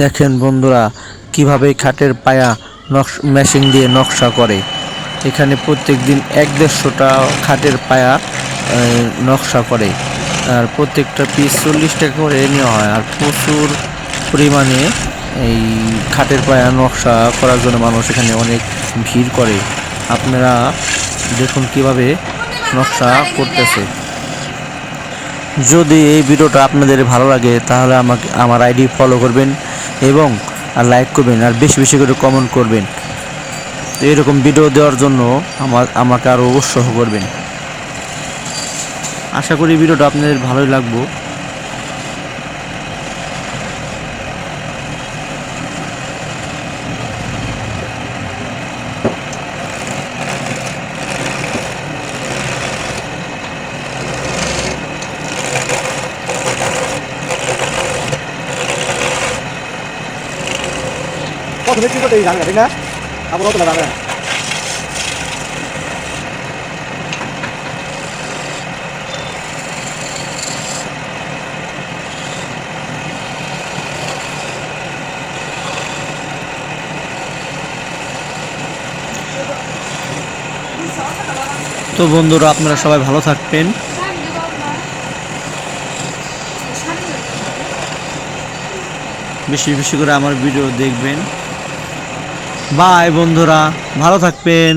দেখেন বন্ধুরা কিভাবে খাটের পায়া মেশিন দিয়ে নকশা করে। এখানে প্রত্যেক দিন ১-১৫০টা খাটের পায়া নকশা করে, আর প্রত্যেকটা পিস ৪০ টাকা করে নেওয়া হয়। আর প্রচুর পরিমাণে এই খাটের পায়া নকশা করার জন্য মানুষ এখানে অনেক ভিড় করে। আপনারা দেখুন কিভাবে নকশা করতেছে। যদি এই ভিডিওটা আপনাদের ভালো লাগে তাহলে আমার আইডি ফলো করবেন এবং লাইক করবেন, আর বেশি বেশি করে কমেন্ট করবেন। তো এরকম ভিডিও দেওয়ার জন্য আমাকে আরও উৎসাহ করবেন। আশা করি ভিডিওটা আপনাদের ভালোই লাগবে। কত বিক্রি করতে জানি না, ঠিক না? আপনার অত লাগবে না। তো বন্ধুরা আপনারা সবাই ভালো থাকবেন, বেশি বেশি করে আমার ভিডিও দেখবেন। বাই বন্ধুরা, ভালো থাকবেন।